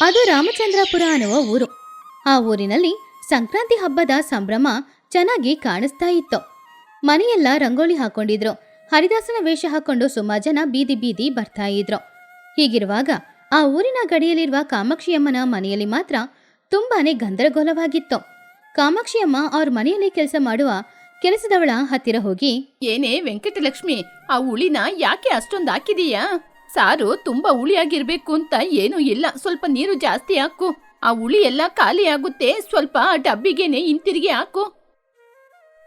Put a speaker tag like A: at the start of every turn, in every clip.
A: ಅದು ರಾಮಚಂದ್ರಪುರ ಅನ್ನುವ ಊರು. ಆ ಊರಿನಲ್ಲಿ ಸಂಕ್ರಾಂತಿ ಹಬ್ಬದ ಸಂಭ್ರಮ ಚೆನ್ನಾಗಿ ಕಾಣಿಸ್ತಾ ಇತ್ತು. ಮನೆಯೆಲ್ಲ ರಂಗೋಲಿ ಹಾಕೊಂಡಿದ್ರು. ಹರಿದಾಸನ ವೇಷ ಹಾಕೊಂಡು ಸುಮಾರು ಜನ ಬೀದಿ ಬೀದಿ ಬರ್ತಾ ಇದ್ರು. ಹೀಗಿರುವಾಗ ಆ ಊರಿನ ಗಡಿಯಲ್ಲಿರುವ ಕಾಮಾಕ್ಷಿಯಮ್ಮನ ಮನೆಯಲ್ಲಿ ಮಾತ್ರ ತುಂಬಾನೇ ಗಂದರಗೋಲವಾಗಿತ್ತು. ಕಾಮಾಕ್ಷಿಯಮ್ಮ ಅವ್ರ ಮನೆಯಲ್ಲಿ ಕೆಲಸ ಮಾಡುವ ಕೆಲಸದವಳ ಹತ್ತಿರ ಹೋಗಿ,
B: ಏನೇ ವೆಂಕಟಲಕ್ಷ್ಮಿ, ಆ ಹುಳಿನ ಯಾಕೆ ಅಷ್ಟೊಂದು ಹಾಕಿದೀಯಾ? ಸಾರು ತುಂಬಾ ಹುಳಿಯಾಗಿರ್ಬೇಕು ಅಂತ ಏನೂ ಇಲ್ಲ, ಸ್ವಲ್ಪ ನೀರು ಜಾಸ್ತಿ ಹಾಕು. ಆ ಹುಳಿ ಎಲ್ಲ ಖಾಲಿ ಆಗುತ್ತೆ, ಸ್ವಲ್ಪ ಡಬ್ಬಿಗೆನೆ ಹಿಂತಿರುಗಿ ಹಾಕು.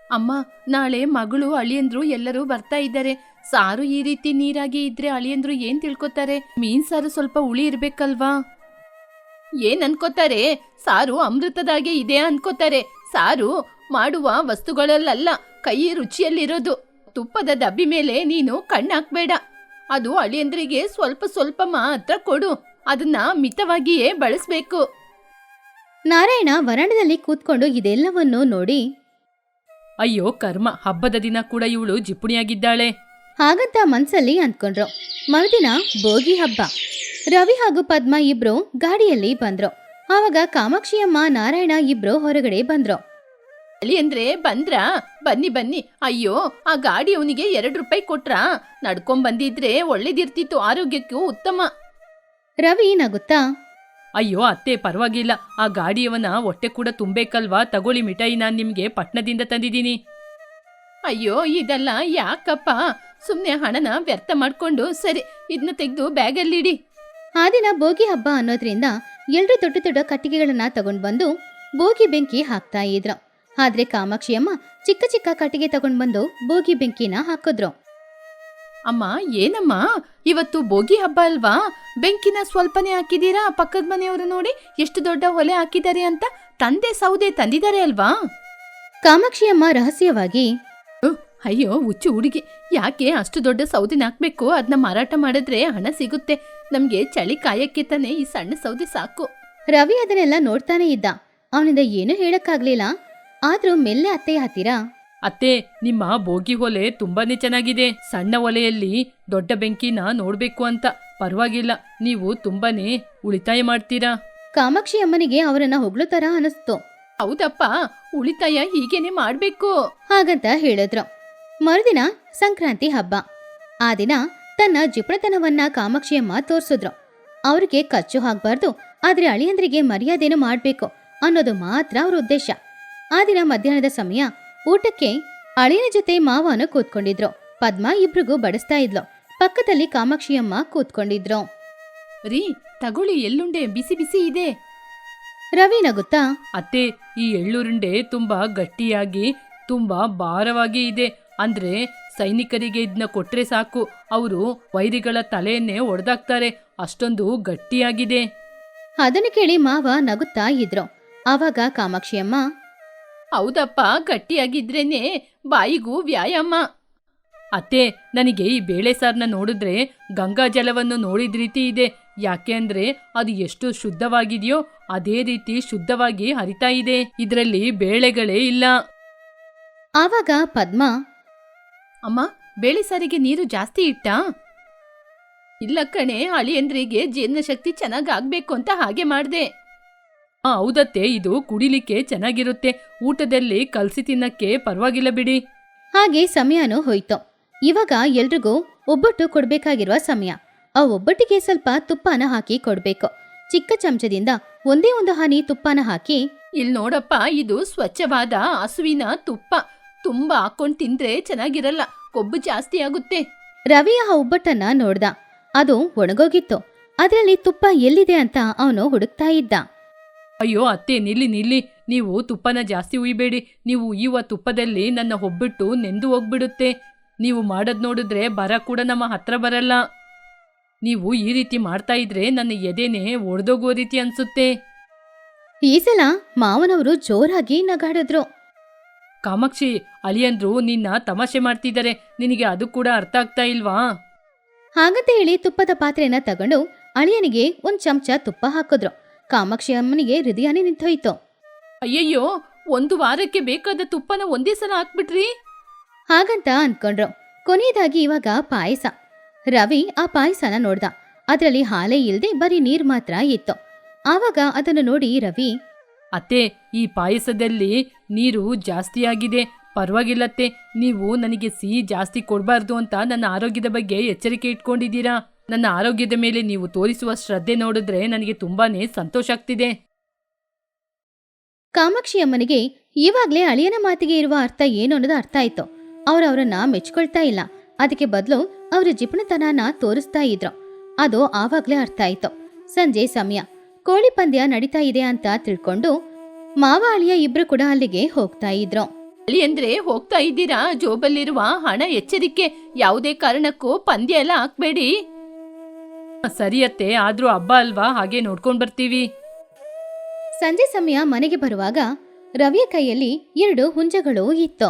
B: ಅಮ್ಮ, ನಾಳೆ ಮಗಳು ಅಳಿಯಂದ್ರು ಎಲ್ಲರೂ ಬರ್ತಾ ಇದ್ದಾರೆ. ಸಾರು ಈ ರೀತಿ ನೀರಾಗಿ ಇದ್ರೆ ಅಳಿಯಂದ್ರು ಏನ್ ತಿಳ್ಕೊತಾರೆ? ಮೀನ್ ಸಾರು ಸ್ವಲ್ಪ ಹುಳಿ ಇರ್ಬೇಕಲ್ವಾ? ಏನ್ ಅನ್ಕೋತಾರೆ? ಸಾರು ಅಮೃತದಾಗೆ ಇದೆ ಅನ್ಕೋತಾರೆ. ಸಾರು ಮಾಡುವ ವಸ್ತುಗಳಲ್ಲ, ಕೈ ರುಚಿಯಲ್ಲಿರೋದು. ತುಪ್ಪದ ಡಬ್ಬಿ ಮೇಲೆ ನೀನು ಕಣ್ಣಾಕ್ಬೇಡ. ಅದು ಅಳಿಯಂದ್ರಿಗೆ ಸ್ವಲ್ಪ ಸ್ವಲ್ಪ ಮಾತ್ರ ಕೊಡು. ಅದನ್ನ ಮಿತವಾಗಿಯೇ ಬಳಸ್ಬೇಕು.
A: ನಾರಾಯಣ ವರಾಂಡದಲ್ಲಿ ಕೂತ್ಕೊಂಡು ಇದೆಲ್ಲವನ್ನೂ ನೋಡಿ,
B: ಅಯ್ಯೋ ಕರ್ಮ, ಹಬ್ಬದ ದಿನ ಕೂಡ ಇವಳು ಜಿಪುಣಿಯಾಗಿದ್ದಾಳೆ
A: ಹಾಗಂತ ಮನ್ಸಲ್ಲಿ ಅಂದ್ಕೊಂಡ್ರು. ಮರುದಿನ ಬೋಗಿ ಹಬ್ಬ. ರವಿ ಹಾಗೂ ಪದ್ಮ ಇಬ್ರು ಗಾಡಿಯಲ್ಲಿ ಬಂದ್ರು. ಆವಾಗ ಕಾಮಾಕ್ಷಿಯಮ್ಮ ನಾರಾಯಣ ಇಬ್ರು ಹೊರಗಡೆ ಬಂದ್ರು.
B: ಅಳಿಯಂದ್ರೆ ಬಂದ್ರಾ? ಬನ್ನಿ ಬನ್ನಿ. ಅಯ್ಯೋ, ಆ ಗಾಡಿ ಅವನಿಗೆ 2 ರೂಪಾಯಿ ಕೊಟ್ರಾ? ನಡ್ಕೊಂಡ್ ಬಂದಿದ್ರೆ ಒಳ್ಳೇದಿರ್ತಿತ್ತು, ಆರೋಗ್ಯಕ್ಕೂ ಉತ್ತಮ.
A: ರವಿ ನಗುತ್ತಾ,
B: ಅಯ್ಯೋ ಅತ್ತೆ, ಪರವಾಗಿಲ್ಲ. ಆ ಗಾಡಿಯವನ ಹೊಟ್ಟೆ ಕೂಡ ತುಂಬೇಕಲ್ವಾ? ತಗೊಳ್ಳಿ, ಮಿಠಾಯಿ ನಾನ್ ನಿಮ್ಗೆ ಪಟ್ನದಿಂದ ತಂದಿದ್ದೀನಿ. ಅಯ್ಯೋ, ಇದೆಲ್ಲ ಯಾಕಪ್ಪ? ಸುಮ್ನೆ ಹಣನ ವ್ಯರ್ಥ ಮಾಡ್ಕೊಂಡು. ಸರಿ, ಇದನ್ನ ತೆಗೆದು ಬ್ಯಾಗಲ್ಲಿಡಿ.
A: ಆ ದಿನ ಬೋಗಿ ಹಬ್ಬ ಅನ್ನೋದ್ರಿಂದ ಎಲ್ರೂ ದೊಡ್ಡ ದೊಡ್ಡ ಕಟ್ಟಿಗೆಗಳನ್ನ ತಗೊಂಡ್ ಬಂದು ಬೋಗಿ ಬೆಂಕಿ ಹಾಕ್ತಾ ಇದ್ರು. ಆದ್ರೆ ಕಾಮಾಕ್ಷಿಯಮ್ಮ ಚಿಕ್ಕ ಚಿಕ್ಕ ಕಟ್ಟಿಗೆ ತಗೊಂಡ್ ಬಂದು ಬೋಗಿ ಬೆಂಕಿನ ಹಾಕಿದ್ರು.
B: ಅಮ್ಮ, ಏನಮ್ಮ, ಇವತ್ತು ಬೋಗಿ ಹಬ್ಬ ಅಲ್ವಾ? ಬೆಂಕಿನ ಸ್ವಲ್ಪನೇ ಹಾಕಿದೀರಾ? ಪಕ್ಕದ ಮನೆಯವರು ನೋಡಿ ಎಷ್ಟು ದೊಡ್ಡ ಒಲೆ ಹಾಕಿದ್ದಾರೆ ಅಂತ. ತಂದೆ ಸೌದೆ ತಂದಿದ್ದಾರೆ ಅಲ್ವಾ?
A: ಕಾಮಾಕ್ಷಿಯಮ್ಮ ರಹಸ್ಯವಾಗಿ,
B: ಅಯ್ಯೋ ಹುಚ್ಚು ಹುಡುಗಿ, ಯಾಕೆ ಅಷ್ಟು ದೊಡ್ಡ ಸೌದೆನ ಹಾಕ್ಬೇಕು? ಅದನ್ನ ಮಾರಾಟ ಮಾಡಿದ್ರೆ ಹಣ ಸಿಗುತ್ತೆ ನಮ್ಗೆ. ಚಳಿ ಕಾಯಕ್ಕೆ ತಾನೆ ಈ ಸಣ್ಣ ಸೌದೆ ಸಾಕು.
A: ರವಿ ಅದನ್ನೆಲ್ಲ ನೋಡ್ತಾನೆ ಇದ್ದ. ಅವನಿಂದ ಏನೂ ಹೇಳಕ್ಕಾಗ್ಲಿಲ್ಲ. ಆದ್ರೂ ಮೆಲ್ಲೆ ಅತ್ತೆಯ ಹತ್ತಿರ,
B: ಅತ್ತೆ, ನಿಮ್ಮ ಬೋಗಿ ಒಲೆ ತುಂಬಾನೇ ಚೆನ್ನಾಗಿದೆ. ಸಣ್ಣ ಒಲೆಯಲ್ಲಿ ದೊಡ್ಡ ಬೆಂಕಿನ ನೋಡ್ಬೇಕು ಅಂತ. ಪರವಾಗಿಲ್ಲ, ನೀವು ತುಂಬಾನೇ ಉಳಿತಾಯ ಮಾಡ್ತೀರಾ.
A: ಕಾಮಾಕ್ಷಿಯಮ್ಮನಿಗೆ ಅವರನ್ನ ಹೊಗಳೋ ತರ ಅನಿಸ್ತು.
B: ಹೌದಪ್ಪ, ಉಳಿತಾಯ ಹೀಗೇನೆ ಮಾಡ್ಬೇಕು
A: ಹಾಗಂತ ಹೇಳಿದ್ರು. ಮರುದಿನ ಸಂಕ್ರಾಂತಿ ಹಬ್ಬ. ಆ ದಿನ ತನ್ನ ಜಿಪುಣತನವನ್ನ ಕಾಮಾಕ್ಷಿಯಮ್ಮ ತೋರ್ಸಿದ್ರು. ಅವ್ರಿಗೆ ಖರ್ಚು ಹಾಕ್ಬಾರ್ದು, ಆದ್ರೆ ಅಳಿಯಂದ್ರಿಗೆ ಮರ್ಯಾದೆನು ಮಾಡ್ಬೇಕು ಅನ್ನೋದು ಮಾತ್ರ ಅವ್ರ ಉದ್ದೇಶ. ಆ ದಿನ ಮಧ್ಯಾಹ್ನದ ಸಮಯ ಊಟಕ್ಕೆ ಅಳಿಯನ ಜೊತೆ ಮಾವನು ಕೂತ್ಕೊಂಡಿದ್ರು. ಪದ್ಮ ಇಬ್ರಿಗೂ ಬಡಿಸ್ತಾ ಇದ್ಲು. ಪಕ್ಕದಲ್ಲಿ ಕಾಮಾಕ್ಷಿಯಮ್ಮ ಕೂತ್ಕೊಂಡಿದ್ರು.
B: ರೀ, ತಗೊಳ್ಳಿ, ಎಳ್ಳುಂಡೆ ಬಿಸಿ ಬಿಸಿ ಇದೆ.
A: ರವಿ ನಗುತ್ತಾ,
B: ಅತ್ತೆ, ಈ ಎಳ್ಳುರುಂಡೆ ತುಂಬಾ ಗಟ್ಟಿಯಾಗಿ ತುಂಬಾ ಭಾರವಾಗಿ ಇದೆ. ಅಂದ್ರೆ ಸೈನಿಕರಿಗೆ ಇದನ್ನ ಕೊಟ್ರೆ ಸಾಕು, ಅವರು ವೈರಿಗಳ ತಲೆಯನ್ನೇ ಒಡೆದಾಕ್ತಾರೆ, ಅಷ್ಟೊಂದು ಗಟ್ಟಿಯಾಗಿದೆ.
A: ಅದನ್ನು ಕೇಳಿ ಮಾವ ನಗುತ್ತಾ ಇದ್ರು. ಆವಾಗ ಕಾಮಾಕ್ಷಿಯಮ್ಮ,
B: ಹೌದಪ್ಪ, ಗಟ್ಟಿಯಾಗಿದ್ರೇನೆ ಬಾಯಿಗೂ ವ್ಯಾಯಾಮ. ಅತ್ತೆ, ನನಗೆ ಈ ಬೇಳೆ ಸಾರನ್ನ ನೋಡಿದ್ರೆ ಗಂಗಾ ಜಲವನ್ನು ನೋಡಿದ ರೀತಿ ಇದೆ. ಯಾಕೆ ಅಂದ್ರೆ ಅದು ಎಷ್ಟು ಶುದ್ಧವಾಗಿದೆಯೋ ಅದೇ ರೀತಿ ಶುದ್ಧವಾಗಿ ಹರಿತಾ ಇದೆ. ಇದರಲ್ಲಿ ಬೇಳೆಗಳೇ ಇಲ್ಲ.
A: ಆವಾಗ ಪದ್ಮ,
B: ಅಮ್ಮ, ಬೇಳೆ ಸಾರಿಗೆ ನೀರು ಜಾಸ್ತಿ ಇಟ್ಟಾ? ಇಲ್ಲ ಕಣೆ, ಅಳಿಯಂದ್ರಿಗೆ ಜೀರ್ಣಶಕ್ತಿ ಚೆನ್ನಾಗ್ ಆಗ್ಬೇಕು ಅಂತ ಹಾಗೆ ಮಾಡ್ದೆ. ಹೌದತ್ತೆ, ಇದು ಕುಡಿಲಿಕ್ಕೆ ಚೆನ್ನಾಗಿರುತ್ತೆ. ಊಟದಲ್ಲಿ ಕಲಸಿ ತಿನ್ನಕ್ಕೆ ಪರವಾಗಿಲ್ಲ ಬಿಡಿ.
A: ಹಾಗೆ ಸಮಯನೂ ಹೋಯ್ತು. ಇವಾಗ ಎಲ್ರಿಗೂ ಒಬ್ಬಟ್ಟು ಕೊಡ್ಬೇಕಾಗಿರುವ ಸಮಯ. ಆ ಒಬ್ಬಟ್ಟಿಗೆ ಸ್ವಲ್ಪ ತುಪ್ಪನ ಹಾಕಿ ಕೊಡ್ಬೇಕು. ಚಿಕ್ಕ ಚಮಚದಿಂದ ಒಂದೇ ಒಂದು ಹನಿ ತುಪ್ಪನ ಹಾಕಿ,
B: ಇಲ್ ನೋಡಪ್ಪ, ಇದು ಸ್ವಚ್ಛವಾದ ಹಸುವಿನ ತುಪ್ಪ. ತುಂಬಾ ಹಾಕೊಂಡ್ ತಿಂದ್ರೆ ಚೆನ್ನಾಗಿರಲ್ಲ, ಕೊಬ್ಬು ಜಾಸ್ತಿ ಆಗುತ್ತೆ.
A: ರವಿಯ ಆ ಒಬ್ಬಟ್ಟನ್ನ ನೋಡ್ದ. ಅದು ಒಣಗೋಗಿತ್ತು. ಅದರಲ್ಲಿ ತುಪ್ಪ ಎಲ್ಲಿದೆ ಅಂತ ಅವನು ಹುಡುಕ್ತಾ ಇದ್ದ.
B: ಅಯ್ಯೋ ಅತ್ತೆ, ನಿಲ್ಲಿ ನಿಲ್ಲಿ, ನೀವು ತುಪ್ಪನ ಜಾಸ್ತಿ ಉಯ್ಬೇಡಿ. ನೀವು ಉಯ್ಯುವ ತುಪ್ಪದಲ್ಲಿ ನನ್ನ ಒಬ್ಬಟ್ಟು ನೆಂದು ಹೋಗ್ಬಿಡುತ್ತೆ. ನೀವು ಮಾಡೋದ್ ನೋಡಿದ್ರೆ ಬರ ಕೂಡ ನಮ್ಮ ಹತ್ರ ಬರಲ್ಲ. ನೀವು ಈ ರೀತಿ ಮಾಡ್ತಾ ಇದ್ರೆ ನನ್ನ ಎದೆನೆ ಒಡೆದೋಗುವ ರೀತಿ ಅನ್ಸುತ್ತೆ.
A: ಈ ಸಲ ಮಾವನವರು ಜೋರಾಗಿ ನಗಾಡಿದ್ರು.
B: ಕಾಮಾಕ್ಷಿ, ಅಳಿಯಂದ್ರು ನಿನ್ನ ತಮಾಷೆ ಮಾಡ್ತಿದ್ದಾರೆ. ನಿನಗೆ ಅದು ಕೂಡ ಅರ್ಥ ಆಗ್ತಾ ಇಲ್ವಾ?
A: ಹಾಗಂತ ಹೇಳಿ ತುಪ್ಪದ ಪಾತ್ರೆಯನ್ನ ತಗೊಂಡು ಅಳಿಯನಿಗೆ ಒಂದ್ ಚಮಚ ತುಪ್ಪ ಹಾಕಿದ್ರು. ಕಾಮಾಕ್ಷಿ ಅಮ್ಮನಿಗೆ ಹೃದಯನೇ ನಿಂತೋಯ್ತು.
B: ಅಯ್ಯಯ್ಯೋ, 1 ವಾರಕ್ಕೆ ಬೇಕಾದ ತುಪ್ಪನ ಒಂದೇ ಸಲ ಹಾಕ್ಬಿಟ್ರಿ
A: ಹಾಗಂತ ಅನ್ಕೊಂಡ್ರು. ಕೊನೆಯದಾಗಿ ಇವಾಗ ಪಾಯಸ. ರವಿ ಆ ಪಾಯಸನ ನೋಡ್ದ. ಅದರಲ್ಲಿ ಹಾಲೇ ಇಲ್ದೆ ಬರೀ ನೀರ್ ಮಾತ್ರ ಇತ್ತು. ಆವಾಗ ಅದನ್ನು ನೋಡಿ ರವಿ,
C: ಅತ್ತೆ, ಈ ಪಾಯಸದಲ್ಲಿ ನೀರು ಜಾಸ್ತಿಯಾಗಿದೆ. ಪರವಾಗಿಲ್ಲತ್ತೆ, ನೀವು ನನಗೆ ಸಿಹಿ ಜಾಸ್ತಿ ಕೊಡಬಾರ್ದು ಅಂತ ನನ್ನ ಆರೋಗ್ಯದ ಬಗ್ಗೆ ಎಚ್ಚರಿಕೆ ಇಟ್ಕೊಂಡಿದ್ದೀರಾ. ನನ್ನ ಆರೋಗ್ಯದ ಮೇಲೆ ನೀವು ತೋರಿಸುವ ಶ್ರದ್ಧೆ ನೋಡಿದ್ರೆ ನನಗೆ ತುಂಬಾನೇ ಸಂತೋಷ ಆಗ್ತಿದೆ.
A: ಕಾಮಾಕ್ಷಿ ಅಮ್ಮನಿಗೆ ಇವಾಗ್ಲೇ ಅಳಿಯನ ಮಾತಿಗೆ ಇರುವ ಅರ್ಥ ಏನು ಅನ್ನೋದು ಅರ್ಥ ಆಯ್ತು. ಅವ್ರನ್ನ ಮೆಚ್ಕೊಳ್ತಾ ಇಲ್ಲ, ಅದಕ್ಕೆ ಬದಲು ಅವ್ರ ಜಿಪುಣತನನ ತೋರಿಸ್ತಾ ಇದ್ರು. ಅದು ಆವಾಗ್ಲೇ ಅರ್ಥ ಆಯ್ತು. ಸಂಜೆ ಸಮಯ, ಕೋಳಿ ಪಂದ್ಯ ನಡೀತಾ ಇದೆ ಅಂತ ತಿಳ್ಕೊಂಡು ಮಾವ ಅಳಿಯ ಇಬ್ರು ಕೂಡ ಅಲ್ಲಿಗೆ ಹೋಗ್ತಾ ಇದ್ರು.
B: ಅಳಿಯಂದ್ರೆ ಹೋಗ್ತಾ ಇದ್ದೀರಾ? ಜೋಬಲ್ಲಿರುವ ಹಣ ಎಚ್ಚರಿಕೆ, ಯಾವುದೇ ಕಾರಣಕ್ಕೂ ಪಂದ್ಯ ಎಲ್ಲ ಹಾಕ್ಬೇಡಿ.
C: ಸರಿಯತ್ತೆ, ಆದ್ರೂ ಹಬ್ಬ ಅಲ್ವಾ, ಹಾಗೆ ನೋಡ್ಕೊಂಡ್ ಬರ್ತೀವಿ.
A: ಸಂಜೆ ಸಮಯ ಮನೆಗೆ ಬರುವಾಗ ರವಿಯ ಕೈಯಲ್ಲಿ 2 ಹುಂಜಗಳು ಇತ್ತು.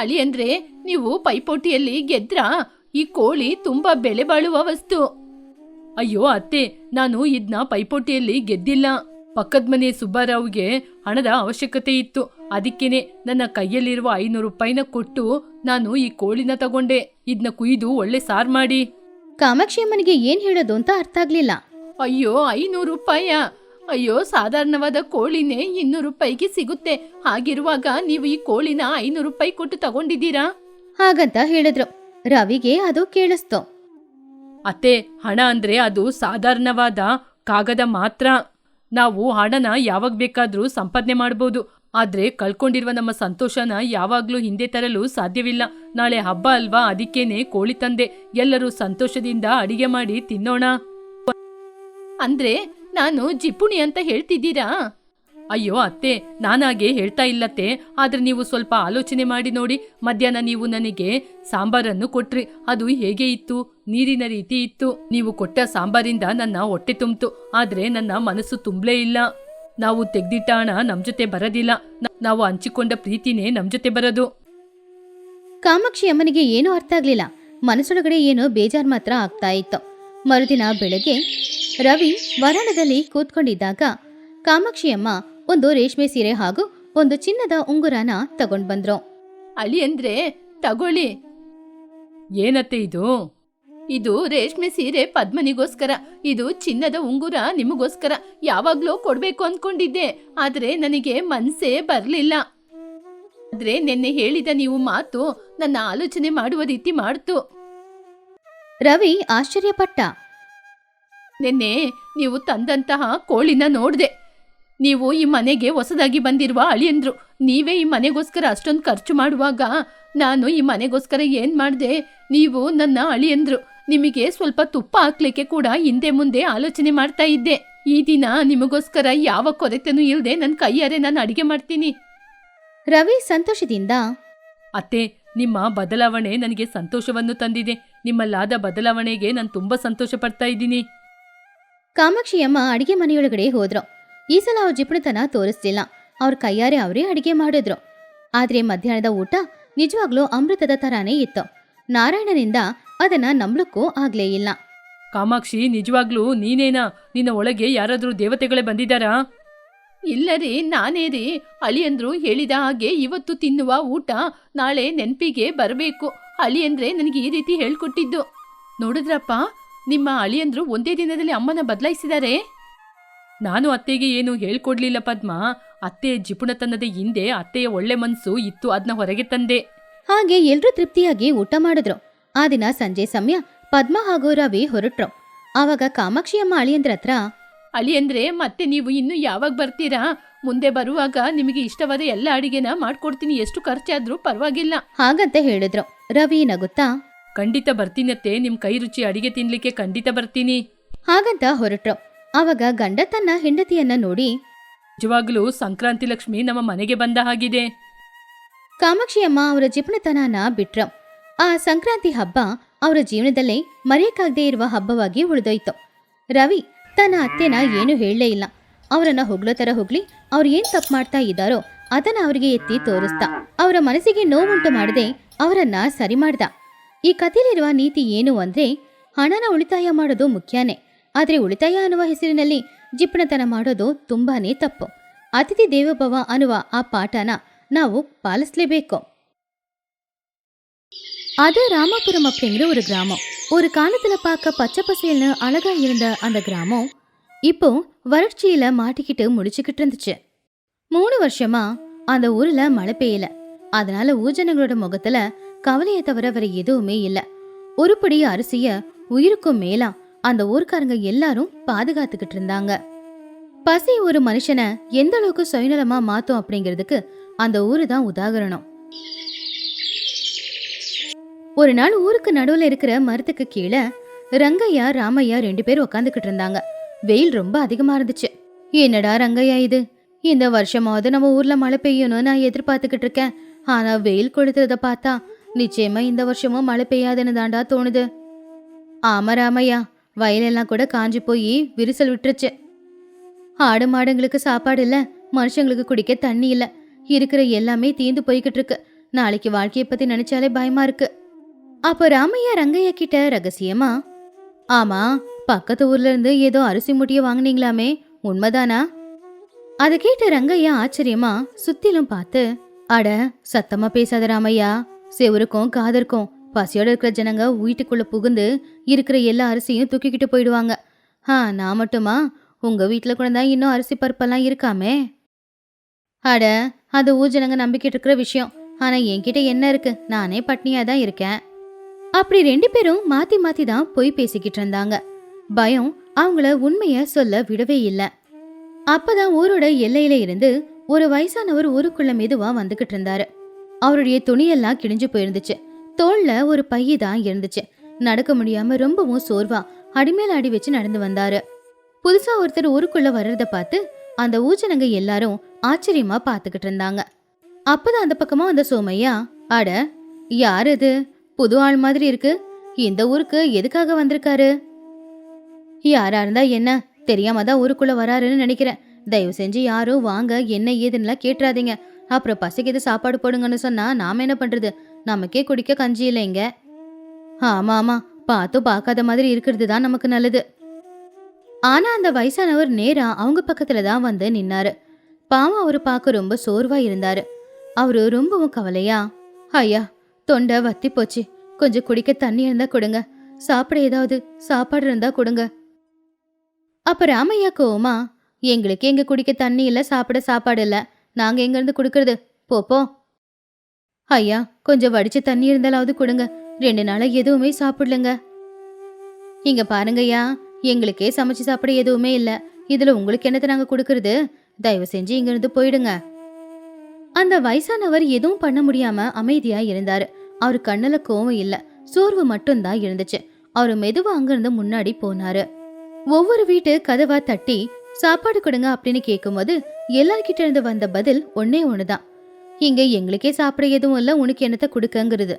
B: ಅಳಿಯಂದ್ರೆ ನೀವು ಪೈಪೋಟಿಯಲ್ಲಿ ಗೆದ್ರಾ? ಈ ಕೋಳಿ ತುಂಬಾ ಬೆಲೆ ಬಾಳುವ ವಸ್ತು.
C: ಅಯ್ಯೋ ಅತ್ತೆ, ನಾನು ಇದನ್ನ ಪೈಪೋಟಿಯಲ್ಲಿ ಗೆದ್ದಿಲ್ಲ. ಪಕ್ಕದ ಮನೆ ಸುಬ್ಬಾರಾವ್ಗೆ ಹಣದ ಅವಶ್ಯಕತೆ ಇತ್ತು. ಅದಕ್ಕೇನೆ ನನ್ನ ಕೈಯಲ್ಲಿರುವ 500 ರೂಪಾಯಿನ ಕೊಟ್ಟು ನಾನು ಈ ಕೋಳಿನ ತಗೊಂಡೆ. ಇದನ್ನ ಕುಯ್ದು ಒಳ್ಳೆ ಸಾರ್ ಮಾಡಿ.
A: ಕಾಮಾಕ್ಷಿ ಅಮ್ಮನಿಗೆ ಏನ್ ಹೇಳೋದು ಅಂತ ಅರ್ಥ ಆಗ್ಲಿಲ್ಲ.
B: ಅಯ್ಯೋ, 500 ರೂಪಾಯ? ಅಯ್ಯೋ, ಸಾಧಾರಣವಾದ ಕೋಳಿನೇ 200 ರೂಪಾಯಿಗೆ ಸಿಗುತ್ತೆ. ಹಾಗಿರುವಾಗ ನೀವು ಈ ಕೋಳಿನ 500 ರೂಪಾಯಿ ಕೊಟ್ಟು ತಗೊಂಡಿದ್ದೀರಾ?
A: ಹಾಗಂತ ಹೇಳಿದ್ರು. ರವಿಗೆ ಅದು ಕೇಳಿಸ್ತು.
C: ಅತ್ತೆ, ಹಣ ಅಂದ್ರೆ ಅದು ಸಾಧಾರಣವಾದ ಕಾಗದ ಮಾತ್ರ. ನಾವು ಹಣನ ಯಾವಾಗ ಬೇಕಾದ್ರೂ ಸಂಪಾದನೆ ಮಾಡ್ಬೋದು, ಆದ್ರೆ ಕಳ್ಕೊಂಡಿರುವ ನಮ್ಮ ಸಂತೋಷನ ಯಾವಾಗ್ಲೂ ಹಿಂದೆ ತರಲು ಸಾಧ್ಯವಿಲ್ಲ. ನಾಳೆ ಹಬ್ಬ ಅಲ್ವಾ, ಅದಕ್ಕೇನೆ ಕೋಳಿ ತಂದೆ. ಎಲ್ಲರೂ ಸಂತೋಷದಿಂದ ಅಡಿಗೆ ಮಾಡಿ ತಿನ್ನೋಣ.
B: ಅಂದ್ರೆ ನಾನು ಜಿಪುಣಿ ಅಂತ ಹೇಳ್ತಿದ್ದೀರಾ?
C: ಅಯ್ಯೋ ಅತ್ತೆ, ನಾನಾಗೆ ಹೇಳ್ತಾ ಇಲ್ಲತ್ತೆ. ಆದ್ರೆ ನೀವು ಸ್ವಲ್ಪ ಆಲೋಚನೆ ಮಾಡಿ ನೋಡಿ. ಮಧ್ಯಾಹ್ನ ನೀವು ನನಗೆ ಸಾಂಬಾರನ್ನು ಕೊಟ್ರಿ, ಅದು ಹೇಗೆ ಇತ್ತು? ನೀರಿನ ರೀತಿ ಇತ್ತು. ನೀವು ಕೊಟ್ಟ ಸಾಂಬಾರಿಂದ ನನ್ನ ಹೊಟ್ಟೆ ತುಂಬಿತು, ಆದ್ರೆ ನನ್ನ ಮನಸ್ಸು ತುಂಬಲೇ ಇಲ್ಲ. ನಾವು ತೆಗ್ದಿಟ್ಟ ಹಣ ನಮ್ ಜೊತೆ ಬರೋದಿಲ್ಲ, ನಾವು ಹಂಚಿಕೊಂಡ ಪ್ರೀತಿನೇ ನಮ್ ಜೊತೆ ಬರೋದು.
A: ಕಾಮಾಕ್ಷಿ ಅಮ್ಮನಿಗೆ ಏನೂ ಅರ್ಥ ಆಗ್ಲಿಲ್ಲ. ಮನಸ್ಸೊಳಗಡೆ ಏನೋ ಬೇಜಾರ್ ಮಾತ್ರ ಆಗ್ತಾ ಇತ್ತು. ಮರುದಿನ ಬೆಳಗ್ಗೆ ರವಿ ವರಾಂಡದಲ್ಲಿ ಕೂತ್ಕೊಂಡಿದ್ದಾಗ ಕಾಮಾಕ್ಷಿ ಅಮ್ಮ ಒಂದು ರೇಷ್ಮೆ ಸೀರೆ ಹಾಗೂ ಒಂದು ಚಿನ್ನದ ಉಂಗುರನ ತಗೊಂಡ್ ಬಂದ್ರು.
B: ಅಳಿಯಂದ್ರೆ ತಗೊಳ್ಳಿ.
C: ಏನತ್ತೆ ಇದು?
B: ಇದು ರೇಷ್ಮೆ ಸೀರೆ ಪದ್ಮನಿಗೋಸ್ಕರ, ಇದು ಚಿನ್ನದ ಉಂಗುರ ನಿಮಗೋಸ್ಕರ. ಯಾವಾಗ್ಲೂ ಕೊಡ್ಬೇಕು ಅನ್ಕೊಂಡಿದ್ದೆ, ಆದ್ರೆ ನನಗೆ ಮನ್ಸೇ ಬರ್ಲಿಲ್ಲ. ಆದ್ರೆ ನಿನ್ನೆ ಹೇಳಿದ ನೀವು ಮಾತು ನನ್ನ ಆಲೋಚನೆ ಮಾಡುವ ರೀತಿ ಮಾಡ್ತು.
A: ರವಿ ಆಶ್ಚರ್ಯಪಟ್ಟ.
B: ನಿನ್ನೆ ನೀವು ತಂದಂತಹ ಕೋಳಿನ ನೋಡ್ದೆ. ನೀವು ಈ ಮನೆಗೆ ಹೊಸದಾಗಿ ಬಂದಿರುವ ಅಳಿಯಂದ್ರು. ನೀವೇ ಈ ಮನೆಗೋಸ್ಕರ ಅಷ್ಟೊಂದು ಖರ್ಚು ಮಾಡುವಾಗ ನಾನು ಈ ಮನೆಗೋಸ್ಕರ ಏನ್ ಮಾಡ್ದೆ? ನೀವು ನನ್ನ ಅಳಿಯಂದ್ರು. ನಿಮಗೆ ಸ್ವಲ್ಪ ತುಪ್ಪ ಹಾಕ್ಲಿಕ್ಕೆ ಕೂಡ ಹಿಂದೆ ಮುಂದೆ ಆಲೋಚನೆ ಮಾಡ್ತಾ ಇದ್ದೆ. ಈ ದಿನ ನಿಮಗೋಸ್ಕರ ಯಾವ ಕೊರತೆನೂ ಇಲ್ಲದೆ ನನ್ನ ಕೈಯಾರೆ ನಾನು ಅಡಿಗೆ ಮಾಡ್ತೀನಿ.
A: ರವಿ ಸಂತೋಷದಿಂದ,
C: ಅತ್ತೆ, ನಿಮ್ಮ ಬದಲಾವಣೆ ನನಗೆ ಸಂತೋಷವನ್ನು ತಂದಿದೆ. ನಿಮ್ಮಲ್ಲಾದ ಬದಲಾವಣೆಗೆ ನಾನು ತುಂಬಾ ಸಂತೋಷ ಪಡ್ತಾ ಇದ್ದೀನಿ.
A: ಕಾಮಾಕ್ಷಿಯಮ್ಮ ಅಡಿಗೆ ಮನೆಯೊಳಗಡೆ ಹೋದ್ರು. ಈ ಸಲ ಅವ್ರ ಜಿಪುಣತನ ತೋರಿಸ್ಲಿಲ್ಲ. ಅವ್ರ ಕೈಯಾರೆ ಅವರೇ ಅಡಿಗೆ ಮಾಡಿದ್ರು. ಆದ್ರೆ ಮಧ್ಯಾಹ್ನದ ಊಟ ನಿಜವಾಗ್ಲೂ ಅಮೃತದ ತರಾನೇ ಇತ್ತು. ನಾರಾಯಣನಿಂದ ಅದನ್ನ ನಂಬಲಕ್ಕೂ ಆಗ್ಲೇ ಇಲ್ಲ.
C: ಕಾಮಾಕ್ಷಿ, ನಿಜವಾಗ್ಲೂ ನೀನೇನಾ? ನಿನ್ನ ಒಳಗೆ ಯಾರಾದ್ರೂ ದೇವತೆಗಳೇ ಬಂದಿದ್ದಾರಾ?
B: ಇಲ್ಲ ರೀ, ನಾನೇ ರೀ. ಅಳಿಯಂದ್ರು ಹೇಳಿದ ಹಾಗೆ ಇವತ್ತು ತಿನ್ನುವ ಊಟ ನಾಳೆ ನೆನಪಿಗೆ ಬರಬೇಕು. ಅಳಿಯಂದ್ರೆ ನನಗೆ ಈ ರೀತಿ ಹೇಳ್ಕೊಟ್ಟಿದ್ದು. ನೋಡಿದ್ರಪ್ಪ, ನಿಮ್ಮ ಅಳಿಯಂದ್ರು ಒಂದೇ ದಿನದಲ್ಲಿ ಅಮ್ಮನ ಬದಲಾಯಿಸಿದ್ದಾರೆ.
C: ನಾನು ಅತ್ತೆಗೆ ಏನು ಹೇಳ್ಕೊಡ್ಲಿಲ್ಲ ಪದ್ಮ. ಅತ್ತೆ ಜಿಪುಣತನದ ಹಿಂದೆ ಅತ್ತೆಯ ಒಳ್ಳೆ ಮನಸ್ಸು ಇತ್ತು, ಅದನ್ನ ಹೊರಗೆ ತಂದೆ.
A: ಹಾಗೆ ಎಲ್ರೂ ತೃಪ್ತಿಯಾಗಿ ಊಟ ಮಾಡಿದ್ರು. ಆ ದಿನ ಸಂಜೆ ಸಮಯ ಪದ್ಮ ಹಾಗೂ ರವಿ ಹೊರಟ್ರು. ಆವಾಗ ಕಾಮಾಕ್ಷಿಯಮ್ಮ ಅಳಿಯಂದ್ರ ಹತ್ರ,
B: ಅಳಿಯಂದ್ರೆ ಮತ್ತೆ ನೀವು ಇನ್ನು ಯಾವಾಗ ಬರ್ತೀರಾ? ಮುಂದೆ ಬರುವಾಗ ನಿಮಗೆ ಇಷ್ಟವಾದ ಎಲ್ಲ ಅಡಿಗೆನ ಮಾಡ್ಕೊಡ್ತೀನಿ, ಎಷ್ಟು ಖರ್ಚಾದ್ರೂ ಪರವಾಗಿಲ್ಲ
A: ಹಾಗಂತ ಹೇಳಿದ್ರು. ರವಿ ನಗುತ್ತಾ,
C: ಖಂಡಿತ ಬರ್ತೀನತ್ತೆ, ನಿಮ್ ಕೈ ರುಚಿ ಅಡಿಗೆ ತಿನ್ಲಿಕ್ಕೆ ಖಂಡಿತ ಬರ್ತೀನಿ.
A: ಹಾಗಂತ ಹೊರಟ್ರು. ಆವಾಗ ಗಂಡ ತನ್ನ ಹೆಂಡತಿಯನ್ನ ನೋಡಿ,
C: ನಿಜವಾಗ್ಲೂ ಸಂಕ್ರಾಂತಿ ಲಕ್ಷ್ಮಿ ನಮ್ಮ ಮನೆಗೆ ಬಂದ ಹಾಗಿದೆ.
A: ಕಾಮಾಕ್ಷಿಯಮ್ಮ ಅವರ ಜಿಪುಣತನನ ಬಿಟ್ರು. ಆ ಸಂಕ್ರಾಂತಿ ಹಬ್ಬ ಅವರ ಜೀವನದಲ್ಲೇ ಮರೆಯಕ್ಕಾಗದೇ ಇರುವ ಹಬ್ಬವಾಗಿ ಉಳಿದೋಯ್ತು. ರವಿ ತನ್ನ ಅತ್ತೆನ ಏನು ಹೇಳಲೇ ಇಲ್ಲ. ಅವರನ್ನ ಹೊಗಳೋ ತರ ಹೊಗ್ಲಿ, ಅವ್ರು ಏನ್ ತಪ್ಪು ಮಾಡ್ತಾ ಇದ್ದಾರೋ ಅದನ್ನ ಅವರಿಗೆ ಎತ್ತಿ ತೋರಿಸ್ತಾ ಅವರ ಮನಸ್ಸಿಗೆ ನೋವುಂಟು ಮಾಡದೆ ಅವರನ್ನ ಸರಿ ಮಾಡ್ದ. ಈ ಕಥೆಯಲ್ಲಿರುವ ನೀತಿ ಏನು ಅಂದ್ರೆ, ಹಣನ ಉಳಿತಾಯ ಮಾಡೋದು ಮುಖ್ಯನೇ, ಆದ್ರೆ ಉಳಿತಾಯ ಅನ್ನುವ ಹೆಸರಿನಲ್ಲಿ ಜಿಪುಣತನ ಮಾಡೋದು ತುಂಬಾನೇ ತಪ್ಪು. ಅತಿಥಿ ದೇವೋಭವ ಅನ್ನುವ ಆ ಪಾಠನ ನಾವು பாலிஸ்லேಬೇಕು. அது ராமபுரம் அப்படிங்கிற ஒரு கிராமம். ஒரு காலத்துல பார்க்க பச்சை பசேல்னு அழகா இருந்த அந்த கிராமம் இப்போ வறட்சியில மாட்டிக்கிட்டு முடிச்சுக்கிட்டு இருந்துச்சு. 3 வருஷமா அந்த ஊர்ல மழை பெய்யல. அதனால ஊஜனங்களோட முகத்துல கவலையை தவிர வேற எதுவுமே இல்ல. ஒருபடி அரிசிய உயிருக்கும் மேலா அந்த ஊர்க்காரங்க எல்லாரும் பாதுகாத்துக்கிட்டு இருந்தாங்க. பசி ஒரு மனுஷனை எந்த அளவுக்கு சுயநலமா மாத்தும் அப்படிங்கிறதுக்கு அந்த ஊரு தான் உதாரணம். ஒரு நாள் ஊருக்கு நடுவுல இருக்கிற மரத்துக்கு கீழே ரங்கையா ராமையா 2 பேர் உக்காந்துக்கிட்டு இருந்தாங்க. வெயில் ரொம்ப அதிகமா இருந்துச்சு. என்னடா ரங்கையா இது, இந்த வருஷமாவது நம்ம ஊர்ல மழை பெய்யணும்னு நான் எதிர்பார்த்துக்கிட்டு இருக்கேன். ஆனா வெயில் கொளுத்துறத பார்த்தா நிச்சயமா இந்த வருஷமும் மழை பெய்யாதுன்னு தாண்டா தோணுது. ஆமா ராமையா, வயலெல்லாம் கூட காஞ்சி போய் விரிசல் விட்டுருச்சு. ஆடு மாடுங்களுக்கு சாப்பாடு இல்ல, மனுஷங்களுக்கு குடிக்க தண்ணி இல்ல, இருக்கிற எல்லாமே தீந்து போய்கிட்டு இருக்கு. நாளைக்கு வாழ்க்கைய பத்தி நினைச்சாலே பயமா இருக்கு. அப்ப ராமையா ரங்கையா கிட்ட ரகசியமா, ஆமா, பக்கத்து ஊர்ல இருந்து ஏதோ அரிசி மூட்டைய வாங்குனீங்களாமே, உண்மைதானா? அதை கேட்ட ரங்கையா ஆச்சரியமா சுத்திலும் பார்த்து, அட சத்தமா பேசாத ராமையா, செவருக்கும் காதருக்கும் பசியோட இருக்கிற ஜனங்க வீட்டுக்குள்ள புகுந்து இருக்கிற எல்லா அரிசியும் தூக்கிக்கிட்டு போயிடுவாங்க. நான் மட்டுமா? உங்க வீட்டுல கூட தான் இன்னும் அரிசி பருப்பெல்லாம் இருக்காமே. அட அது ஊஜனங்க நம்பிக்கிட்டு இருக்கிற விஷயம். ஆனா என்கிட்ட என்ன இருக்கு, நானே பட்னியா தான் இருக்கேன். அப்படி 2 பேரும் மாத்தி மாத்தி தான் போய் பேசிக்கிட்டு இருந்தாங்க. பயம் அவங்கள உண்மைய சொல்ல விடவே இல்ல. அப்பதான் ஊரோட எல்லையில இருந்து ஒரு வயசானவர் ஊருக்குள்ள மெதுவா வந்துகிட்டு இருந்தாரு. அவருடைய துணியெல்லாம் கிழிஞ்சு போயிருந்துச்சு. தோல்ல ஒரு பைய தான் இருந்துச்சு. நடக்க முடியாம ரொம்பவும் சோர்வா அடிமேல அடி வச்சு நடந்து வந்தாரு. புதுசா ஒருத்தர் ஊருக்குள்ள வர்றத பார்த்து அந்த ஊஜனங்க எல்லாரும் ஆச்சரியமா பாத்துக்கிட்டு இருந்தாங்க. அப்பதான் அந்த பக்கமா அந்த சோமையா, அட யார் இது, புது ஆள் மாதிரி இருக்கு, இந்த ஊருக்கு எதுக்காக வந்திருக்காரு? யாரா இருந்தா என்ன, தெரியாம தான் ஊருக்குள்ள வராருன்னு நினைக்கிறேன். தயவு செஞ்சு யாரும் வாங்க என்ன ஏதுன்னுலாம் கேட்டுறாதீங்க. அப்புறம் பசிக்குது சாப்பாடு போடுங்கன்னு சொன்னா நாம என்ன பண்றது, நமக்கே குடிக்க கஞ்சி இல்லைங்க. ஆமா ஆமா, பார்த்தும் பார்க்காத மாதிரி இருக்கிறது தான் நமக்கு நல்லது. ஆனா அந்த வயசானவர் நேரா அவங்க பக்கத்துல தான் வந்து நின்னாரு. பாவம் அவரு பார்க்க ரொம்ப சோர்வா இருந்தாரு. அவரு ரொம்பவும் கவலையா, ஐயா தொண்டை வத்தி போச்சு, கொஞ்சம் குடிக்க தண்ணி இருந்தா கொடுங்க, சாப்பிட ஏதாவது சாப்பாடு இருந்தா கொடுங்க. அப்ப ராமையா கோவமா, எங்களுக்கு எங்க குடிக்க தண்ணி இல்ல, சாப்பிட சாப்பாடு இல்ல, நாங்க எங்க இருந்து குடுக்கறது, போப்போ. ஐயா கொஞ்சம் வடிச்ச தண்ணி இருந்தாலாவது கொடுங்க, 2 நாளா எதுவுமே சாப்பிடலங்க. இங்க பாருங்கய்யா, எங்களுக்கே சமைச்சு சாப்பிட எதுவுமே இல்ல, இதுல உங்களுக்கு என்னத்தை நாங்க கொடுக்கறது, தயவு செஞ்சு இங்க இருந்து போயிடுங்க. அந்த வயசானவர் எதுவும் பண்ண முடியாம அமைதியா இருந்தாரு. அவரு கண்ணுல கோவம் இல்ல, சோர்வு மட்டும்தான் இருந்துச்சு. அவரு மெதுவா அங்கிருந்து முன்னாடி போனாரு. ஒவ்வொரு வீட்டு கதவா தட்டி சாப்பாடு கொடுங்க அப்படின்னு கேட்கும்போது எல்லார்கிட்ட இருந்து வந்த பதில் ஒன்னே ஒண்ணுதான், இங்க எங்களுக்கே சாப்பிட எதுவும் இல்ல, உனக்கு என்னத்தை கொடுக்கங்கிறது.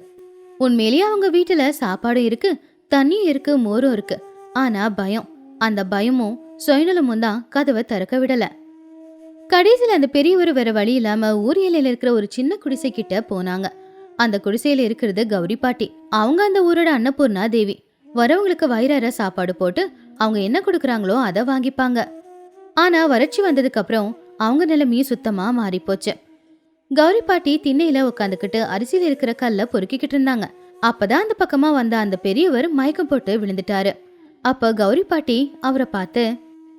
A: உண்மையிலேயே அவங்க வீட்டுல சாப்பாடும் இருக்கு, தண்ணியும் இருக்கு, மோரும் இருக்கு. ஆனா பயம், அந்த பயமும் சுயநலமும் தான் கதவை திறக்க விடல. கடைசியில் அந்த பெரியவர் வேற வழி இல்லாம ஊர் எல்லையில இருக்கிற ஒரு சின்ன குடிசை கிட்ட போனாங்க. அந்த குடிசையில இருக்கிறது கௌரி பாட்டி. அவங்க அந்த ஊரோட அன்னபூர்ணா தேவி. வரவங்களுக்கு வயிறார சாப்பாடு போட்டு அவங்க என்ன கொடுக்குறாங்களோ அதை வாங்கிப்பாங்க. ஆனா வறட்சி வந்ததுக்கு அப்புறம் அவங்க நிலைமையும் சுத்தமா மாறி போச்சு. கௌரி பாட்டி திண்ணையில உட்காந்துக்கிட்டு அரிசியில இருக்கிற கல்ல பொறுக்கிக்கிட்டு இருந்தாங்க. அப்பதான் அந்த பக்கமா வந்த அந்த பெரியவர் மயக்கம் போட்டு விழுந்துட்டாரு. அப்ப கௌரி பாட்டி அவரை பார்த்து,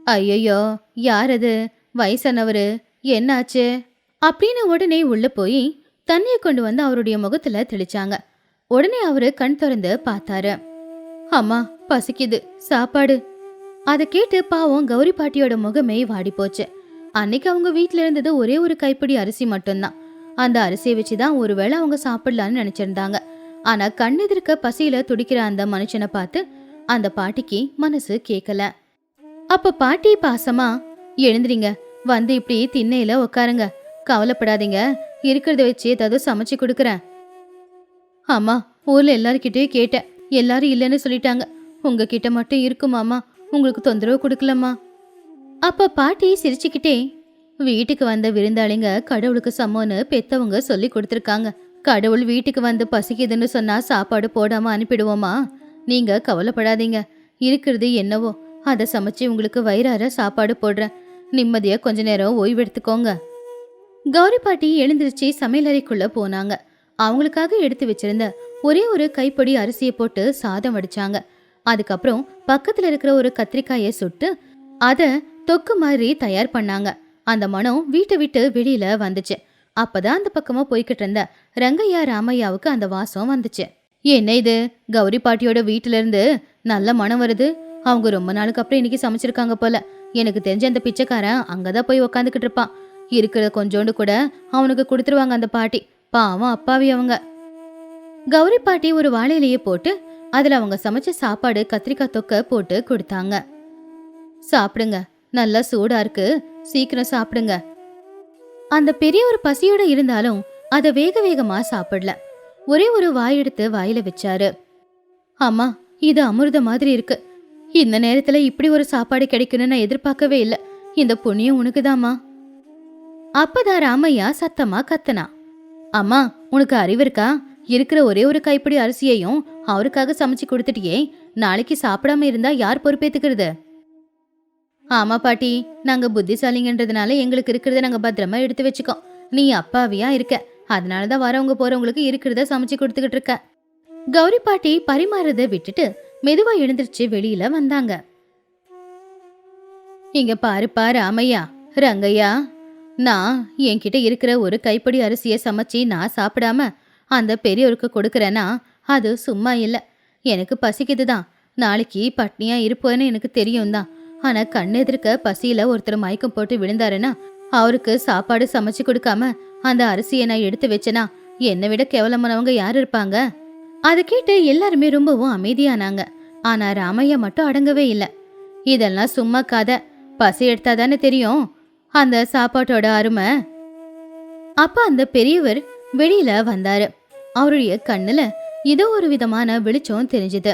A: ஐயோ யார் அது, வயசானவரு, என்னாச்சு அப்படின்னு உடனே உள்ள போய் தண்ணிய கொண்டு வந்து அவருடைய முகத்துல தெளிச்சாங்க. உடனே அவரு கண் திறந்து பார்த்தாரு. அம்மா பசிக்குது, சாப்பாடு. அதை கேட்டு பாவம் கௌரி பாட்டியோட முகமே வாடி போச்சு. அன்னைக்கு அவங்க வீட்டுல இருந்தது ஒரே ஒரு கைப்பிடி அரிசி மட்டும்தான். அந்த அரிசியை வச்சுதான் ஒருவேளை அவங்க சாப்பிடலான்னு நினைச்சிருந்தாங்க. ஆனா கண்ணெதிர்க்க பசியில துடிக்கிற அந்த மனுஷனை பார்த்து அந்த பாட்டிக்கு மனசு கேட்கல. அப்ப பாட்டி பாசமா, எழுந்துறீங்க, வந்து இப்படி திண்ணையில உக்காருங்க, கவலைப்படாதீங்க, இருக்கிறத வச்சு ஏதாவது சமைச்சு கொடுக்குறேன். அம்மா ஊர்ல எல்லார்கிட்டயும் கேட்டேன், எல்லாரும் இல்லைன்னு சொல்லிட்டாங்க, உங்ககிட்ட மட்டும் இருக்குமாமா, உங்களுக்கு தொந்தரவு கொடுக்கலம்மா. அப்ப பாட்டி சிரிச்சுக்கிட்டே, வீட்டுக்கு வந்த விருந்தாளிங்க கடவுளுக்கு சமம்னு பெத்தவங்க சொல்லி கொடுத்துருக்காங்க. கடவுள் வீட்டுக்கு வந்து பசிக்குதுன்னு சொன்னா சாப்பாடு போடாம அனுப்பிடுவோமா? நீங்க கவலைப்படாதீங்க, இருக்கிறது என்னவோ அதை சமைச்சு உங்களுக்கு வயிறார சாப்பாடு போடுறேன், நிம்மதியா கொஞ்ச நேரம் ஓய்வு எடுத்துக்கோங்க. கௌரி பாட்டி எழுந்திருச்சு சமையலறைக்குள்ள போனாங்க. அவங்களுக்காக எடுத்து வச்சிருந்த ஒரே ஒரு கைப்பொடி அரிசியை போட்டு சாதம் வடிச்சாங்க. அதுக்கப்புறம் பக்கத்துல இருக்கிற ஒரு கத்திரிக்காயை சுட்டு அத தொக்கு மாதிரி தயார் பண்ணாங்க. அந்த மனம் வீட்டை விட்டு வெளியில வந்துச்சு. அப்பதான் அந்த பக்கமா போய்கிட்டு இருந்த ரங்கையா ராமையாவுக்கு அந்த வாசம் வந்துச்சு. என்ன இது, கௌரி பாட்டியோட வீட்டுல இருந்து நல்ல மனம் வருது. அவங்க ரொம்ப நாளுக்கு அப்புறம் இன்னைக்கு சமைச்சிருக்காங்க போல. எனக்கு தெரிஞ்ச அந்த பிச்சைக்காரன் அங்கதான் போய் உக்காந்துக்கிட்டு இருப்பான். இருக்கிற கொஞ்சோண்டு கூட அவனுக்கு கொடுத்துருவாங்க அந்த பாட்டி. பாவம் அப்பாவி அவங்க. கௌரி பாட்டி ஒரு வாழையிலேயே போட்டு அதுல அவங்க சமைச்ச சாப்பாடு கத்திரிக்காய் தொக்க போட்டு கொடுத்தாங்க. சாப்பிடுங்க, நல்லா சூடா இருக்கு, சீக்கிரம் சாப்பிடுங்க. அந்த பெரிய ஒரு பசியோட இருந்தாலும் அத வேக வேகமா சாப்பிடல. ஒரே ஒரு வாய் எடுத்து வாயில வச்சாரு. அம்மா, இது அமிர்த மாதிரி இருக்கு. இந்த நேரத்துல இப்படி ஒரு சாப்பாடு கிடைக்குன்னு நான் எதிர்பார்க்கவே இல்லை. இந்த புண்ணியம் உனக்குதாம்மா. அப்பதான் ராமையா சத்தமா கத்தனா. அம்மா, உனக்கு அறிவு இருக்கா? இருக்கிற ஒரே ஒரு கைப்பிடி அரிசியையும் அவருக்காக சமைச்சு கொடுத்துட்டியே, நாளைக்கு சாப்பிடாம இருந்தா யார் பொறுப்பேத்துக்கிறது? ஆமா பாட்டி, நாங்க புத்திசாலிங்கன்றதுனால எங்களுக்கு இருக்கிறத நாங்க பத்திரமா எடுத்து வச்சுக்கோம். நீ அப்பாவியா இருக்க, அதனாலதான் வரவங்க போறவங்களுக்கு இருக்கிறத சமைச்சு கொடுத்துக்கிட்டு இருக்க. கௌரி பாட்டி பரிமாறத விட்டுட்டு மெதுவா எழுந்திருச்சு வெளியில வந்தாங்க. இங்க பாருப்பா ராமையா, ரங்கையா, நான் என்கிட்ட இருக்கிற ஒரு கைப்பிடி அரிசிய சமைச்சு நான் சாப்பிடாம அந்த பெரியவருக்கு கொடுக்கறேன்னா அது சும்மா இல்ல. எனக்கு பசிக்குதுதான், நாளைக்கு பட்னியா இருப்போன்னு எனக்கு தெரியும் தான். ஆனா கண்ணு எதிர்க்க பசியில ஒருத்தர் மயக்கம் போட்டு விழுந்தாருன்னா அவருக்கு சாப்பாடு சமைச்சு கொடுக்காம அந்த அரிசியை நான் எடுத்து வச்சேனா என்னை விட கேவலமானவங்க யார் இருப்பாங்க? அதை கேட்டு எல்லாருமே ரொம்பவும் அமைதியானாங்க. ஆனா ராமையா மட்டும் அடங்கவே இல்லை. இதெல்லாம் சும்மா கதை, பசி எடுத்தாதானே தெரியும் அந்த சாப்பாட்டோட அருமை. அப்ப அந்த பெரியவர் வெளியில வந்தாரு. அவருடைய கண்ணுல ஏதோ ஒரு விதமான வெளிச்சம் தெரிஞ்சுது.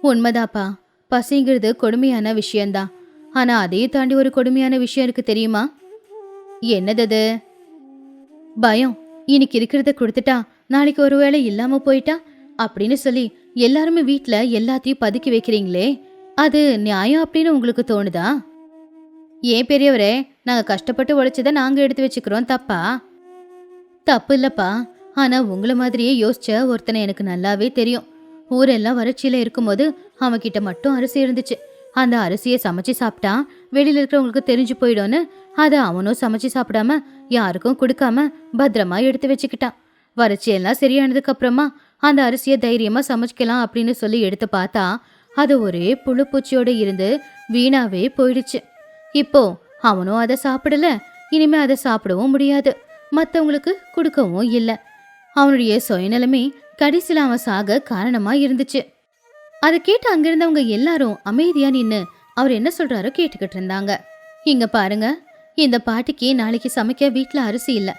A: உண்மைதாப்பா, பசிங்கிறது கொடுமையான விஷயம்தான். ஆனா அதையும் தாண்டி ஒரு கொடுமையான விஷயம் இருக்கு தெரியுமா? என்னது? பயம். இன்னைக்கு இருக்கிறத கொடுத்துட்டா நாளைக்கு ஒருவேளை இல்லாம போயிட்டா அப்படின்னு சொல்லி எல்லாருமே வீட்டுல எல்லாத்தையும் பதுக்கி வைக்கிறீங்களே, அது நியாயம் அப்படின்னு உங்களுக்கு தோணுதா? ஏன் பெரியவரே, நாங்க கஷ்டப்பட்டு உழைச்சதை நாங்க எடுத்து வச்சுக்கிறோம், தப்பா? தப்பு இல்லப்பா. ஆனா உங்களை மாதிரியே யோசிச்ச ஒருத்தனை எனக்கு நல்லாவே தெரியும். ஊரெல்லாம் வறட்சியில இருக்கும்போது அவன்கிட்ட மட்டும் அரிசி இருந்துச்சு. அந்த அரிசியை சமைச்சு சாப்பிட்டா வெளியில இருக்கிறவங்களுக்கு தெரிஞ்சு போயிடும்னு அதை அவனும் சமைச்சு சாப்பிடாம யாருக்கும் கொடுக்காம பத்திரமா எடுத்து வச்சுக்கிட்டான். வறட்சியெல்லாம் சரியானதுக்கு அப்புறமா அந்த அரிசியை தைரியமா சமைச்சிக்கலாம் அப்படின்னு சொல்லி எடுத்து பார்த்தா அது ஒரே புழு பூச்சியோட இருந்து வீணாவே போயிடுச்சு. இப்போ அவனும் அதை சாப்பிடல, இனிமே அதை சாப்பிடவும் முடியாது, மற்றவங்களுக்கு கொடுக்கவும் இல்லை. அவனுடைய சுயநலமே கடைசியில் அவன் சாக காரணமா இருந்துச்சு. அதை கேட்டு அங்கிருந்தவங்க எல்லாரும் அமைதியா நின்னு அவர் என்ன சொல்றாரோ கேட்டுக்கிட்டு இருந்தாங்க. இங்க பாருங்க, இந்த பாட்டிக்கு நாளைக்கு சமைக்க வீட்டுல அரிசி இல்ல.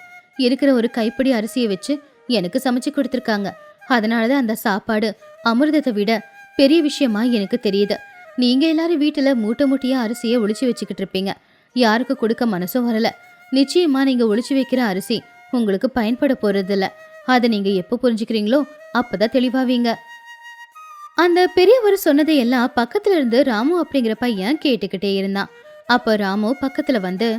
A: இருக்கிற ஒரு கைப்பிடி அரிசியை வச்சு எனக்கு சமைச்சு கொடுத்துருக்காங்க. அதனாலதான் அந்த சாப்பாடு அமிர்தத்தை விட பெரிய விஷயமா எனக்கு தெரியுது. நீங்க எல்லாரும் வீட்டுல மூட்டை மூட்டையா அரிசியை ஒளிச்சு வச்சுக்கிட்டு இருப்பீங்க. யாருக்கு கொடுக்க மனசும் வரல. நிச்சயமா நீங்க ஒளிச்சு வைக்கிற அரிசி உங்களுக்கு பயன்பட போறது இல்ல. அதை நீங்க எப்போ புரிஞ்சுக்கிறீங்களோ அப்பதான் தெளிவாவீங்க. அந்த பெரியவர் சொன்னதை எல்லாம் பக்கத்துல இருந்து ராமு அப்படிங்கிற பையன் கேட்டுக்கிட்டே இருந்தான். அப்ப ராமு பக்கத்துல வந்து,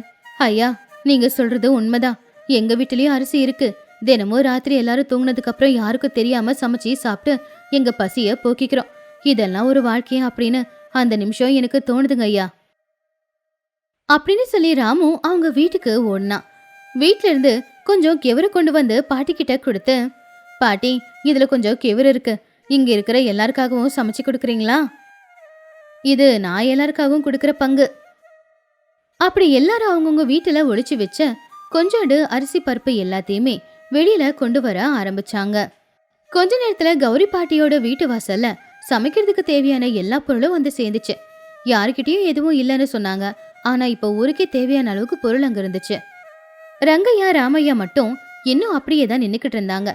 A: ஐயா, நீங்க சொல்றது உண்மைதான். எங்க வீட்டுலயும் அரிசி இருக்கு. தினமும் ராத்திரி எல்லாரும் தூங்கினதுக்கு அப்புறம் யாருக்கும் தெரியாம சமைச்சு சாப்பிட்டு எங்க பசிய போக்கிக்கிறோம். இதெல்லாம் ஒரு வாழ்க்கையா அப்படின்னு அந்த நிமிஷம் எனக்கு தோணுதுங்க ஐயா அப்படின்னு சொல்லி ராமு அவங்க வீட்டுக்கு ஓடினான். வீட்டுல இருந்து கொஞ்சம் கெவரு கொண்டு வந்து பாட்டி கிட்ட கொடுத்து, பாட்டி, இதுல கொஞ்சம் கெவரு இருக்கு, இங்க இருக்கிற எல்லாருக்காகவும் சமைச்சு கொடுக்குறீங்களா? இது நான் எல்லாருக்காகவும் கொடுக்குற பங்கு. அப்படி எல்லாரும் அவங்கவுங்க வீட்டுல ஒளிச்சு வச்ச கொஞ்சோண்டு அரிசி பருப்பு எல்லாத்தையுமே வெளியில கொண்டு வர ஆரம்பிச்சாங்க. கொஞ்ச நேரத்துல கௌரி பாட்டியோட வீட்டு வாசல்ல சமைக்கிறதுக்கு தேவையான எல்லா பொருளும் வந்து சேர்ந்துச்சு. யாருக்கிட்டயும் எதுவும் இல்லைன்னு சொன்னாங்க. ஆனா இப்ப ஊருக்கே தேவையான அளவுக்கு பொருள் அங்க இருந்துச்சு. ரங்கையா ராமையா மட்டும் இன்னும் அப்படியே தான் நின்னுக்கிட்டு இருந்தாங்க.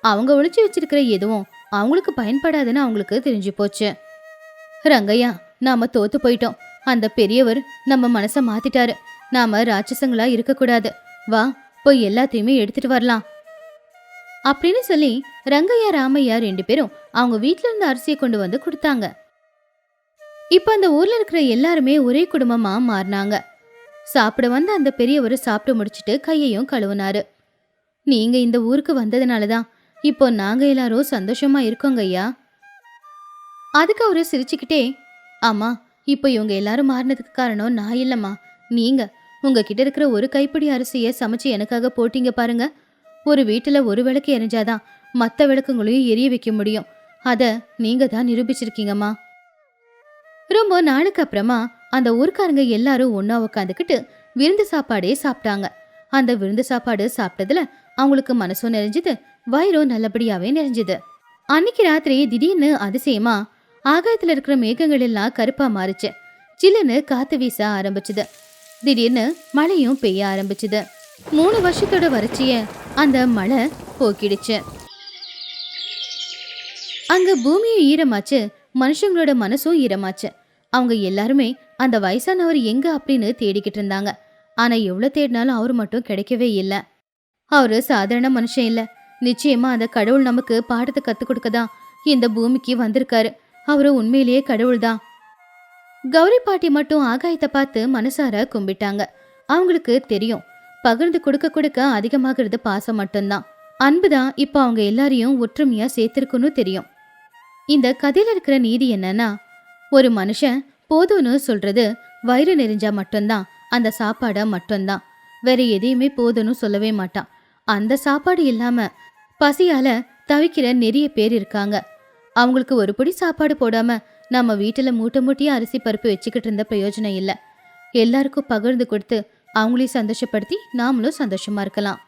A: அவங்க ஒளிச்சு வச்சிருக்கிற எதுவும் அவங்களுக்கு பயன்படாதுன்னு அவங்களுக்கு தெரிஞ்சு போச்சு. ரங்கையா, நாம தோத்து போயிட்டோம். அந்த பெரியவர் நம்ம மனச மாத்திட்டாரு. நாம ராட்சசங்களா இருக்கக்கூடாது. வா, போய் எல்லாத்தையுமே எடுத்துட்டு வரலாம் அப்படின்னு சொல்லி ரங்கையா ராமையா 2 பேரும் அவங்க வீட்டுல இருந்த அரிசியை கொண்டு வந்து கொடுத்தாங்க. இப்ப அந்த ஊர்ல இருக்கிற எல்லாருமே ஒரே குடும்பமா மாறினாங்க. சாப்பிட வந்த அந்த பெரியவர் சாப்பிட்டு முடிச்சிட்டு கையையும் கழுவுனாரு. நீங்க இந்த ஊருக்கு வந்ததுனாலதான் இப்போ நாங்க எல்லாரும் சந்தோஷமா இருக்கோங்க ஐயா. அதுக்கு அவரு சிரிச்சுக்கிட்டே, ஆமா, இப்போ இவங்க எல்லாரும் மாறினதுக்கு காரணம் நான் இல்லம்மா, நீங்க. உங்ககிட்ட இருக்கிற ஒரு கைப்பிடி அரிசியை சமைச்சு எனக்காக போட்டீங்க பாருங்க. ஒரு வீட்டுல ஒரு விளக்கு எரிஞ்சாதான் மற்ற விளக்குங்களையும் எரிய வைக்க முடியும். அத நீங்க தான் நிரூபிச்சிருக்கீங்கம்மா. ரொம்ப நாளுக்கு அப்புறமா அந்த ஊர்க்காரங்க எல்லாரும் ஒண்ணா உட்காந்துக்கிட்டு விருந்து சாப்பாடே சாப்பிட்டாங்க. அந்த விருந்து சாப்பாடு சாப்பிட்டதுல அவங்களுக்கு மனசும் நிறைஞ்சது, வயிறும் நல்லபடியாவே நிறைஞ்சது. அன்னைக்கு ராத்திரி திடீர்னு அதிசயமா ஆகாயத்துல இருக்கிற மேகங்கள் எல்லாம் கருப்பா மாறுச்சு. சில்லுன்னு காத்து வீச ஆரம்பிச்சுது. திடீர்னு மழையும் பெய்ய ஆரம்பிச்சுது. 3 வருஷத்தோட வறட்சிய அந்த மழை போக்கிடுச்சு. அங்க பூமியும் ஈரமாச்சு, மனுஷங்களோட மனசும் ஈரமாச்சு. அவங்க எல்லாருமே அந்த வயசானவர் எங்க அப்படின்னு தேடிக்கிட்டு இருந்தாங்க. ஆனா எவ்வளவு தேடினாலும் அவரு மட்டும் கிடைக்கவே இல்லை. அவரு சாதாரண மனுஷன் இல்ல, நிச்சயமா அந்த கடவுள் நமக்கு பாடத்தை கத்து கொடுக்கதான் இந்த பூமிக்கு வந்திருக்காரு. அவரு உண்மையிலேயே கடவுள் தான். கௌரி பாட்டி மட்டும் ஆகாயத்தை பார்த்து மனசார கும்பிட்டாங்க. அவங்களுக்கு தெரியும், பகிர்ந்து கொடுக்க கொடுக்க அதிகமாகிறது பாசம் மட்டும்தான். அன்புதான் இப்ப அவங்க எல்லாரையும் ஒற்றுமையா சேர்த்திருக்குன்னு தெரியும். இந்த கதையில இருக்கிற நீதி என்னன்னா, ஒரு மனுஷன் போதும்னு சொல்றது வயிறு நெறிஞ்சா மட்டும்தான், அந்த சாப்பாட மட்டும்தான். வேற எதையுமே போதும்னு சொல்லவே மாட்டான். அந்த சாப்பாடு இல்லாம பசியால தவிக்கிற நிறைய பேர் இருக்காங்க. அவங்களுக்கு ஒரு பிடி சாப்பாடு போடாம நம்ம வீட்டுல மூட்டை மூட்டையா அரிசி பருப்பு வச்சுக்கிட்டு இருந்த பிரயோஜனம் இல்லை. எல்லாருக்கும் பகிர்ந்து கொடுத்து அவங்களையும் சந்தோஷப்படுத்தி நாமளும் சந்தோஷமா இருக்கலாம்.